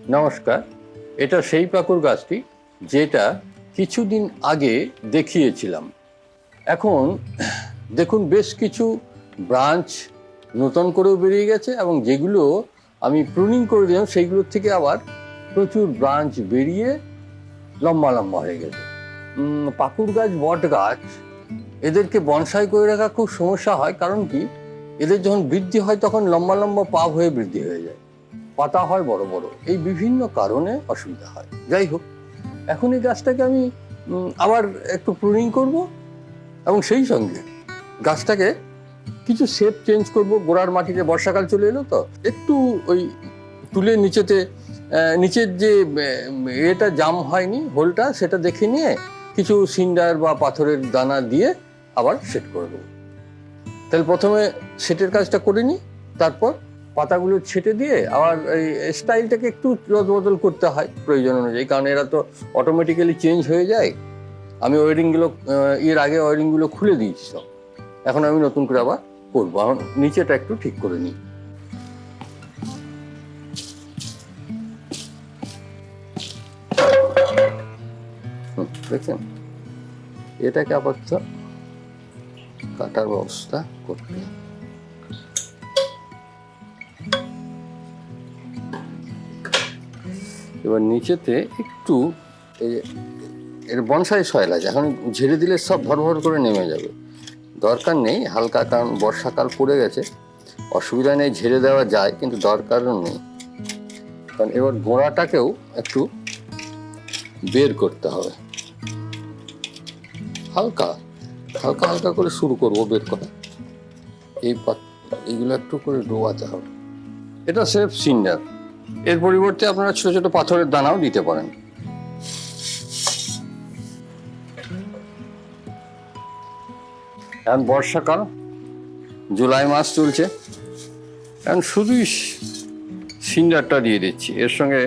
নমস্কার, এটা সেই পাকুর গাছটি যেটা কিছুদিন আগে দেখিয়েছিলাম। এখন দেখুন বেশ কিছু ব্রাঞ্চ নতুন করেও বেরিয়ে গেছে এবং যেগুলো আমি প্রুনিং করে দিলাম সেইগুলোর থেকে আবার প্রচুর ব্রাঞ্চ বেরিয়ে লম্বা লম্বা হয়ে গেছে। পাকুর গাছ, বট গাছ, এদেরকে বনসাই করে রাখা খুব সমস্যা হয়। কারণ কি, এদের যখন বৃদ্ধি হয় তখন লম্বা লম্বা পাব হয়ে বৃদ্ধি হয়ে যায়, পাতা হয় বড় বড়, এই বিভিন্ন কারণে অসুবিধা হয়। যাই হোক, এখন এই গাছটাকে আমি আবার একটু প্রুনিং করব এবং সেই সঙ্গে গাছটাকে কিছু শেপ চেঞ্জ করব। গোড়ার মাটিতে বর্ষাকাল চলে এলো তো একটু ওই তুলে নিচের যে এটা জাম হয়নি, হোলটা, সেটা দেখে নিয়ে কিছু সিন্ডার বা পাথরের দানা দিয়ে আবার সেট করে দেবো। তাহলে প্রথমে সেটের কাজটা করে নিই, তারপর পাতাগুলো ছেটে দিয়ে আবার এই স্টাইলটাকে একটু রদবদল করতে হয় প্রয়োজন অনুযায়ী, কারণ এরা তো অটোমেটিক্যালি চেঞ্জ হয়ে যায়। আমি ওয়ারিংগুলো এর আগে ওয়ারিংগুলো খুলে দিয়েছি সব, এখন আমি নতুন করে আবার করবো। এখন নিচেটা একটু ঠিক করে নিই। দেখছেন, এটাকে আপাতত কাটার ব্যবস্থা করতে। এবার নিচেতে একটু এর বনসাই সয়েল আছে, এখন ঝেড়ে দিলে সব ভর ভর করে নেমে যাবে, দরকার নেই হালকা, কারণ বর্ষাকাল পড়ে গেছে, অসুবিধা নেই, ঝেড়ে দেওয়া যায়, কিন্তু দরকারও নেই। কারণ এবার গোড়াটাকেও একটু বের করতে হবে, হালকা হালকা হালকা করে শুরু করবো বের করা। এইগুলো একটু করে ডোবাতে হবে। এটা সেফ সিন্ডার, এর পরিবর্তে আপনারা ছোট ছোট পাথরের দানাও দিতে পারেন। এখন বর্ষাকাল, জুলাই মাস চলছে, এখন শুধুই সিন্ডারটা দিয়ে দিচ্ছি, এর সঙ্গে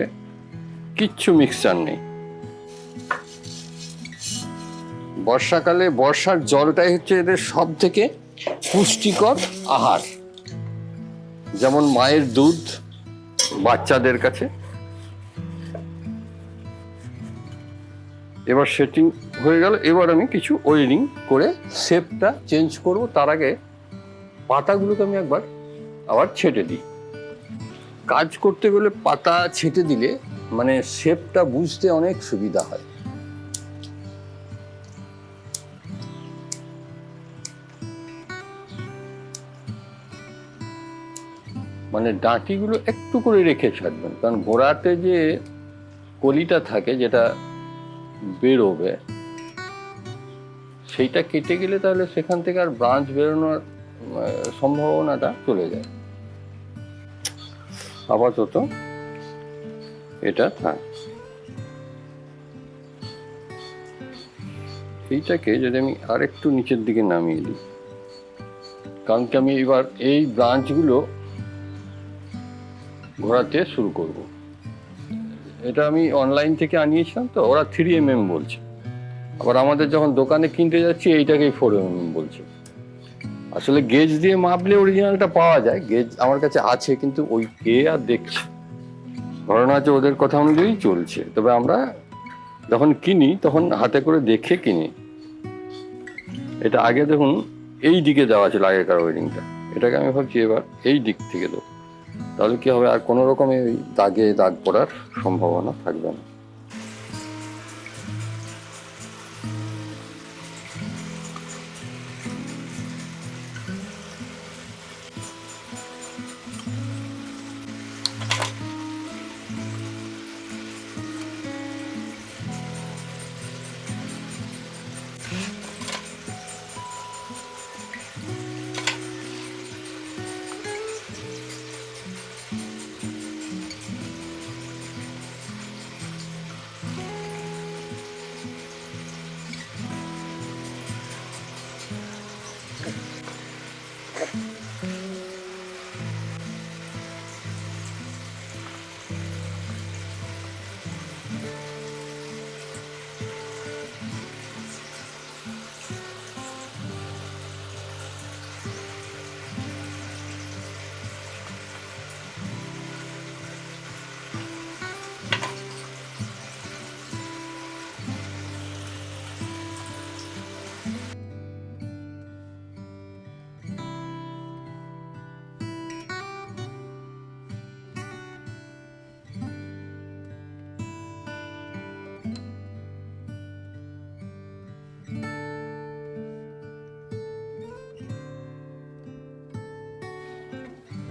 কিচ্ছু মিক্সচার নেই। বর্ষাকালে বর্ষার জলটাই হচ্ছে এদের সব থেকে পুষ্টিকর আহার, যেমন মায়ের দুধ বাচ্চাদের কাছে। এবার সেটিং হয়ে গেল, এবার আমি কিছু ওয়েরিং করে শেপটা চেঞ্জ করব। তার আগে পাতাগুলোকে আমি একবার আবার ছেটে দিই। কাজ করতে গেলে পাতা ছেটে দিলে মানে শেপটা বুঝতে অনেক সুবিধা হয়। মানে ডাঁটিগুলো একটু করে রেখে ছাড়বেন, কারণ গোড়াতে যে কলিটা থাকে যেটা বেরোবে, সেইটা কেটে গেলে তাহলে সেখান থেকে আর ব্রাঞ্চ বেরোনোর সম্ভাবনাটা চলে যায়। আপাতত এটা থাক। এইটাকে যদি আমি আর একটু নিচের দিকে নামিয়ে দিই, কারণ কি আমি এবার এই ব্রাঞ্চগুলো ঘোরাতে শুরু করব। এটা আমি অনলাইন থেকে আনিয়েছিলাম, তো ওরা 3mm বলছে, আবার আমাদের যখন দোকানে কিনতে যাচ্ছি এইটাকেই 4mm বলছে। আসলে গেজ দিয়ে মাপলে অরিজিনালটা পাওয়া যায়, গেজ আমার কাছে আছে, কিন্তু ওই কে আর দেখছে, ঘটনা হচ্ছে ওদের কথা অনুযায়ী চলছে। তবে আমরা যখন কিনি তখন হাতে করে দেখে কিনি। এটা আগে দেখুন এই দিকে দেওয়া ছিল আগেকার ওয়েডিংটা, এটাকে আমি ভাবছি এবার এই দিক থেকে দেবো, তাহলে কি হবে, আর কোনো রকমের দাগ পড়ার সম্ভাবনা থাকবে না।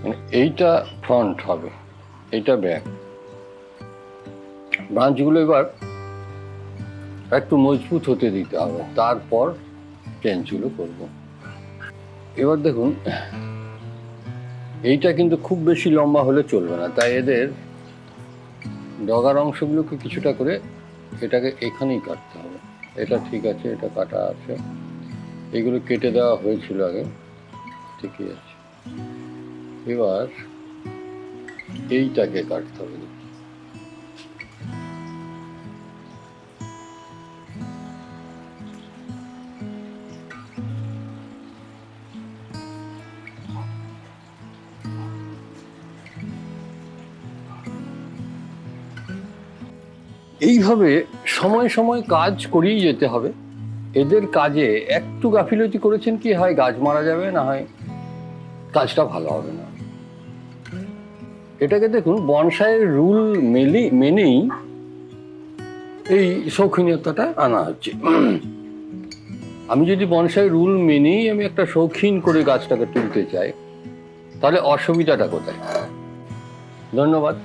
মানে এইটা ফ্রন্ট হবে, এইটা ব্যাক। ব্রাঞ্চগুলো এবার একটু মজবুত হতে দিতে হবে, তারপর চেঞ্জগুলো করব। এবার দেখুন, এইটা কিন্তু খুব বেশি লম্বা হলে চলবে না, তাই এদের ডগার অংশগুলোকে কিছুটা করে এটাকে এখানেই কাটতে হবে। এটা ঠিক আছে, এটা কাটা আছে, এগুলো কেটে দেওয়া হয়েছিল আগে, ঠিকই আছে। এবার এইটাকে কাটতে হবে। এইভাবে সময় সময় কাজ করেই যেতে হবে। এদের কাজে একটু গাফিলতি করেছেন কি হয় গাছ মারা যাবে, না হয় কাজটা ভালো হবে না। এটাকে দেখুন বনসাইয়ের রুল মেনেই এই শৌখিনতাটা আনা হচ্ছে। আমি যদি বনসাই রুল মেনেই আমি একটা শৌখিন করে গাছটাকে তুলতে চাই, তাহলে অসুবিধাটা কোথায়? ধন্যবাদ।